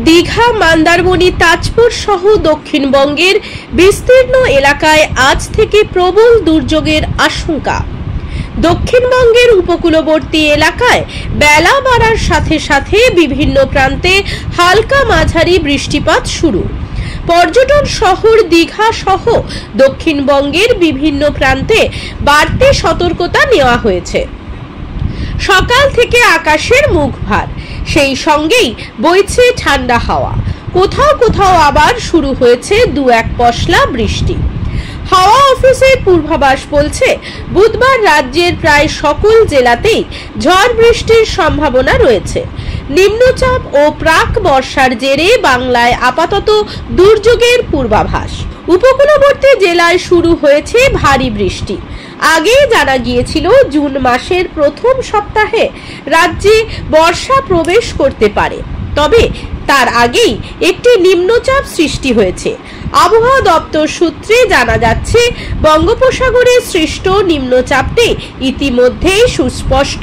দীঘা, মন্দারমণি, তাজপুর সহ দক্ষিণবঙ্গের বিস্তীর্ণ এলাকায় আজ থেকে প্রবল দুর্যোগের আশঙ্কা। দক্ষিণবঙ্গের উপকূলবর্তী এলাকায় বেলা বাড়ার সাথে সাথে বিভিন্ন প্রান্তে হালকা মাঝারি বৃষ্টিপাত শুরু। পর্যটন শহর দীঘা সহ দক্ষিণবঙ্গের বিভিন্ন প্রান্তে বাড়তি সতর্কতা নেওয়া হয়েছে। সকাল থেকে আকাশের মুখ ভার, সেই সঙ্গেই বইছে ঠান্ডা হাওয়া। কোথাও কোথাও আবার শুরু হয়েছে দু এক পশলা বৃষ্টি। হাওয়া অফিসের পূর্বাভাস বলছে, বুধবার রাজ্যের প্রায় সকল জেলাতেই ঝড় বৃষ্টির সম্ভাবনা রয়েছে। নিম্নচাপ ও প্রাক বর্ষার জেরে বাংলায় আপাতত দুর্যোগের পূর্বাভাস। উপকূলবর্তী জেলায় শুরু হয়েছে ভারী বৃষ্টি। আগেই জানা গিয়েছিল জুন মাসের প্রথম সপ্তাহে রাজ্যে বর্ষা প্রবেশ করতে পারে, তবে তার আগেই একটি নিম্নচাপ সৃষ্টি হয়েছে। আবহাওয়া দপ্তর সূত্রে জানা যাচ্ছে, বঙ্গোপসাগরে সৃষ্ট নিম্নচাপটি ইতিমধ্যেই সুস্পষ্ট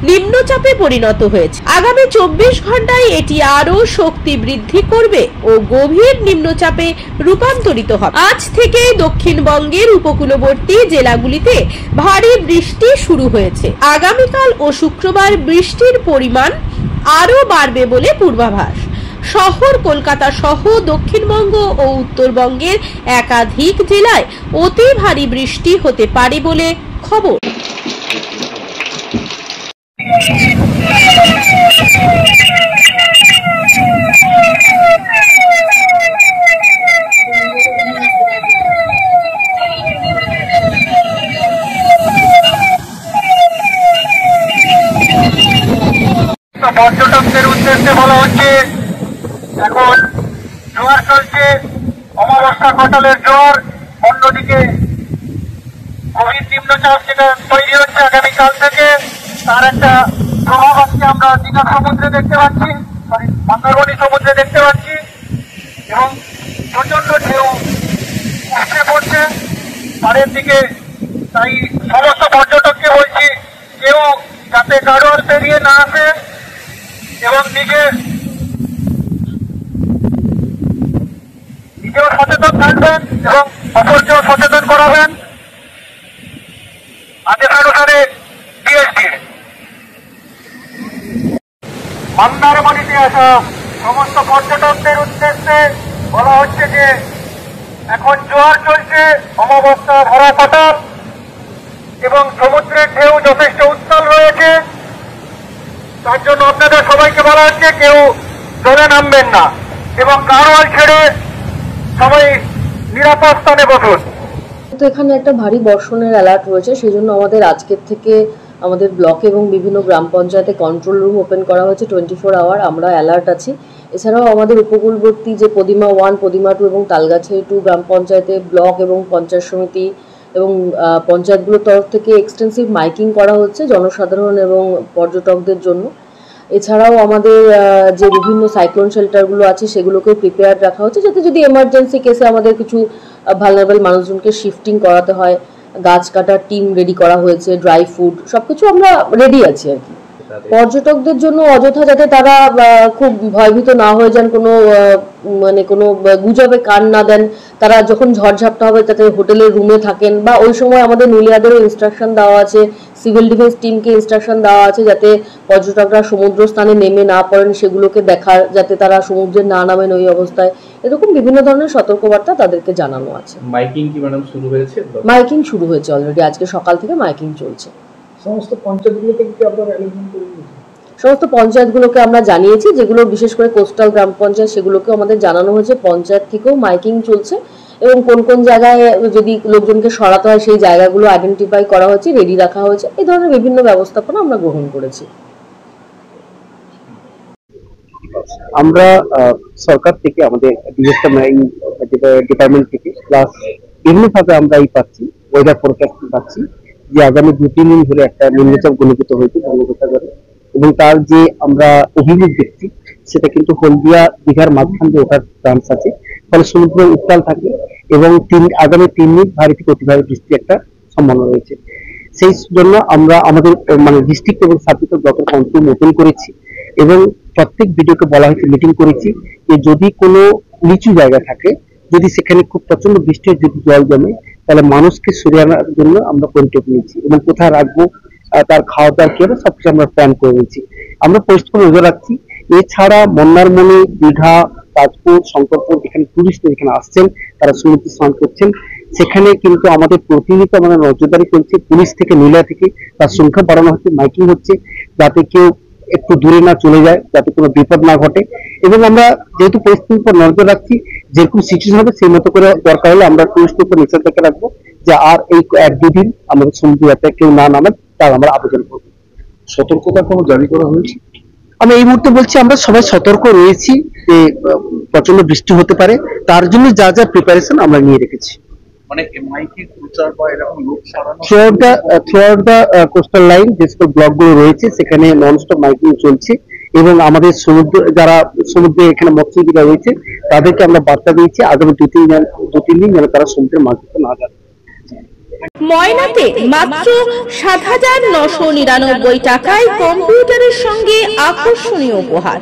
নিম্নচাপে পরিণত হয়েছে। আগামী 24 ঘন্টায় এটি আরও শক্তি বৃদ্ধি করবে ও গভীর নিম্নচাপে রূপান্তরিত হবে। আজ থেকে দক্ষিণবঙ্গের উপকূলবর্তী জেলাগুলিতে ভারী বৃষ্টি শুরু হয়েছে। আগামীকাল ও শুক্রবার বৃষ্টির পরিমাণ আরও বাড়বে বলে পূর্বাভাস। শহর কলকাতা সহ দক্ষিণবঙ্গ ও উত্তরবঙ্গের একাধিক জেলায় অতি ভারী বৃষ্টি হতে পারে বলে খবর। পর্যটকদের উদ্দেশ্যে বলা হচ্ছে, এখন জোয়ার চলছে, অমাবস্যা ঘটালের জোয়ার। অন্যদিকে গভীর নিম্নচাপ যেটা তৈরি হচ্ছে আগামীকাল থেকে, তার একটা প্রভাব আজকে আমরা দীঘা সমুদ্রে দেখতে পাচ্ছি, মন্দারমণি সমুদ্রে দেখতে পাচ্ছি, এবং প্রচন্ড ঢেউ উঠে পড়ছে পাড়ের দিকে। তাই সমস্ত পর্যটককে বলছি, কেউ যাতে গাড়োয়ার পেরিয়ে না আসে এবং নিজেও সচেতন থাকবেন এবং অপরকেও সচেতন করাবেন। আদেশ অনুসারে ডিএসডি মন্দারমণিতে আসা সমস্ত পর্যটকদের উদ্দেশ্যে বলা হচ্ছে যে এখন জোয়ার চলছে, অমাবস্যা ভরা পাতাল এবং সমুদ্রের ঢেউ যথেষ্ট উত্তাল রয়েছে। তার জন্য আপনাদের সবাইকে বলা হচ্ছে, কেউ জলে নামবেন না এবং গাড়োয়াল ছেড়ে সবাই নিরাপদ স্থানে বসুন। তো এখানে একটা ভারী বর্ষণের অ্যালার্ট রয়েছে, সেই জন্য আমাদের আজকের থেকে আমাদের ব্লক এবং বিভিন্ন গ্রাম পঞ্চায়েতে কন্ট্রোল রুম ওপেন করা হয়েছে 24 আওয়ার। আমরা অ্যালার্ট আছি। এছাড়াও আমাদের উপকূলবর্তী যে পদিমা 1, পদিমা 2 এবং তালগাছি 2 গ্রাম পঞ্চায়েতে ব্লক এবং পঞ্চায়েত সমিতি এবং পঞ্চায়েতগুলোর তরফ থেকে এক্সটেন্সিভ মাইকিং করা হচ্ছে জনসাধারণ এবং পর্যটকদের জন্য। এছাড়াও আমাদের যে বিভিন্ন সাইক্লোন শেল্টারগুলো আছে সেগুলোকেও প্রিপেয়ার রাখা হচ্ছে, যাতে যদি এমার্জেন্সি কেসে আমাদের কিছু ভালনারেবল মানুষজনকে শিফটিং করাতে হয়। গাছ কাটার টিম রেডি করা হয়েছে, ড্রাই ফুড সবকিছু আমরা রেডি আছি আর কি। পর্যটকদের জন্য অযথা যাতে তারা খুব ভয়ভীত না হয়ে যান, কোনো গুজবে কান না দেন। তারা যখন ঝড়ঝাপটা হবে যাতে হোটেলের রুমে থাকেন, বা ওই সময় আমাদের নুলিয়াদেরও ইনস্ট্রাকশন দেওয়া আছে, সিভিল ডিফেন্স টিমকে ইনস্ট্রাকশন দেওয়া আছে যাতে পর্যটকরা সমুদ্র স্থানে নেমে না পড়েন, সেগুলোকে দেখার, যাতে তারা সমুদ্রে না নামেন ওই অবস্থায়। এরকম বিভিন্ন ধরনের সতর্কবার্তা তাদেরকে জানানো আছে। মাইকিং কি ম্যাডাম শুরু হয়েছে? মাইকিং শুরু হয়েছে অলরেডি, আজকে সকাল থেকে মাইকিং চলছে। সমস্ত পঞ্চায়েতগুলোকে কি আপনারা অ্যালার্ট করে দিয়েছেন? সমস্ত পঞ্চায়েতগুলোকে আমরা জানিয়েছি, যেগুলো বিশেষ করে কোস্টাল গ্রাম পঞ্চায়েত সেগুলোকে আমাদের জানানো হয়েছে। পঞ্চায়েত থেকেও মাইকিং চলছে এবং কোন কোন জায়গায় যদি লোকজনকে সরাতে হয় সেই জায়গাগুলো আইডেন্টিফাই করা হয়েছে, রেডি রাখা হয়েছে। এই ধরনের বিভিন্ন ব্যবস্থাপনা আমরা গ্রহণ করেছি। আমরা সরকার থেকে, আমাদের ডিপার্টমেন্ট থেকে প্লাস এমনিভাবে আমরা পাচ্ছি ওয়েদার ফোরকাস্ট পাচ্ছি যে আগামী 2-3 দিন ধরে একটা নিম্নচাপ ঘনীভূত হয়েছে বঙ্গোপসাগরে, এবং তার যে আমরা অভিমুখ দেখছি সেটা কিন্তু হলদিয়া দীঘার মাঝখান দিয়ে ওঠার চান্স আছে। ফলে সমুদ্র উত্তাল থাকে এবং আগামী 3 দিন ভারী থেকে অতি ভারী বৃষ্টির একটা সম্ভাবনা রয়েছে। সেই জন্য আমরা আমাদের ডিস্ট্রিক্ট এবং সাব ডিস্ট্রিক্ট ব্লকের কন্ট্রোল ওপেন করেছি এবং প্রত্যেক ভিডিওকে বলা হয়েছে, মিটিং করেছি যে যদি কোনো নিচু জায়গা থাকে, যদি সেখানে খুব প্রচন্ড বৃষ্টি হয়, যদি জল জমে, তাহলে মানুষকে সরিয়ে আনার জন্য আমরা পরিচয় নিয়েছি এবং কোথায় রাখবো, তার খাওয়া দাওয়া কি হবে সবকিছু আমরা প্ল্যান করে নিয়েছি। আমরা পরিষ্কার নজর রাখছি। এছাড়া মন্দারমণি, দীঘা, তাজপুর, শঙ্করপুর, এখানে টুরিস্ট এখানে আসছেন, তারা সমুদ্রে স্নান করছেন, সেখানে কিন্তু আমাদের প্রতিনিয়ত আমরা নজরদারি করছি। পুলিশ থেকে, নীলা থেকে তার সংখ্যা বাড়ানো হচ্ছে, মাইকিং হচ্ছে, যাতে কেউ একটু দূরে না চলে যায়, যাতে কোনো বিপদ না ঘটে। এবং আমরা যেহেতু পরিস্থিতির উপর নজর রাখছি, যেরকম সিচুয়েশন হবে সেই মতো করে দরকার হলে আমরা টুরিস্টের উপর নিষেধাজ্ঞা রাখবো যে আর এই 1-2 দিন আমাদের সমুদ্র যাত্রায় কেউ না নামেন, তার আমরা আবেদন করবো। সতর্কতা কোনো জারি করা হয়েছে? আমি এই মুহূর্তে বলছি আমরা সবাই সতর্ক রয়েছি যে প্রচন্ড বৃষ্টি হতে পারে, তার জন্য যা যা প্রিপারেশন আমরা নিয়ে রেখেছি। মানে মাইকিং প্রচার বা এরকম লোক সারানো থ্রুআউট দ্য কোস্টাল লাইন যে সকল ব্লকগুলো রয়েছে সেখানে ননস্টপ মাইকিং চলছে এবং আমাদের সমুদ্রে এখানে মৎস্যজীবীরা রয়েছে তাদেরকে আমরা বার্তা দিয়েছি আগামী 2-3 দিন যেন তারা সমুদ্রে মাছ ধরতে না যায়। ময়নাতে মাত্র 7,999 টাকায় কম্পিউটারের সঙ্গে আকর্ষণীয় উপহার।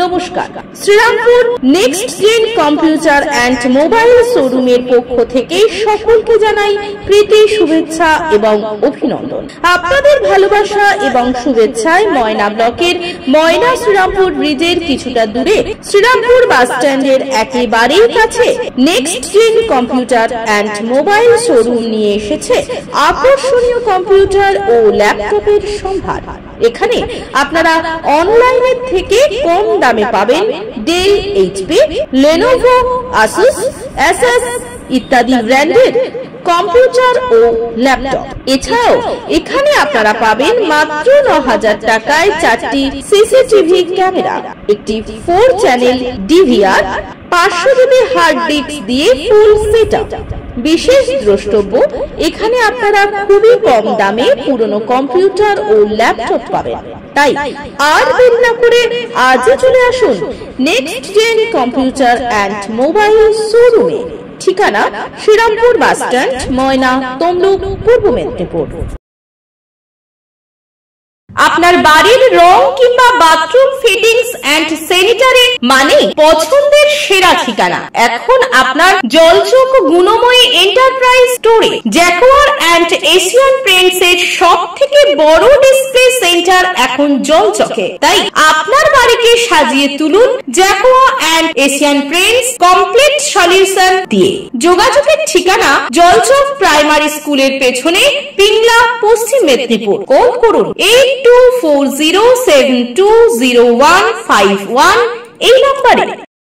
নমস্কার, Shrirampur next gen computer and mobile শোরুমের পক্ষ থেকে সকলকে জানাই প্রীতি, শুভেচ্ছা এবং অভিনন্দন। আপনাদের ভালোবাসা এবং শুভেচ্ছায় ময়না ব্লকের ময়না শ্রীরামপুর ব্রিজের কিছুটা দূরে শ্রীরামপুর বাস স্ট্যান্ডের একেবারেই কাছে next gen computer and mobile showroom নিয়ে এসেছে আকর্ষণীয় কম্পিউটার ও ল্যাপটপের সম্ভার। এখানে আপনারা অনলাইনের থেকে কম দামে পাবেন Dell, HP, Lenovo, Asus, SS ইত্যাদি ব্র্যান্ডের কম্পিউটার ও ল্যাপটপ। এছাড়াও এখানে আপনারা পাবেন মাত্র 9,000 টাকায় 4টি সিসিটিভি ক্যামেরা, একটি 4 channel DVR, 500 GB hard disk দিয়ে ফুল সেটআপ। বিশেষ দ্রষ্টব্য, এখানে আপনারা খুবই কম দামে পুরনো কম্পিউটার ও ল্যাপটপ পাবেন। তাই আর দেরি না করে আজই চলে আসুন next gen computer and mobile শোরুমে। ঠিকানা শ্রীরামপুর বাস স্ট্যান্ড, ময়না, তমলুক, পূর্ব মেদিনীপুর। আপনার বাড়ির রং কিংবা বাথরুম ফিটিংস এন্ড স্যানিটারি মানে পছন্দের সেরা ঠিকানা এখন আপনার জলচক গুণময়ী এন্টারপ্রাইজ স্টোরে। জ্যাকোয়ার এন্ড এশিয়ান পেইন্টস এর সবথেকে বড় ডিসপ্লে সেন্টার এখন জলচকে। তাই আপনার বাড়িকে সাজিয়ে তুলুন Jaquar and Asian Paints complete solution দিয়ে। যোগাযোগের ঠিকানা জলচক প্রাইমারি স্কুলের পেছনে, পিংলা, পশ্চিম মেদিনীপুর। কল করুন 8240720151 এই নম্বরে।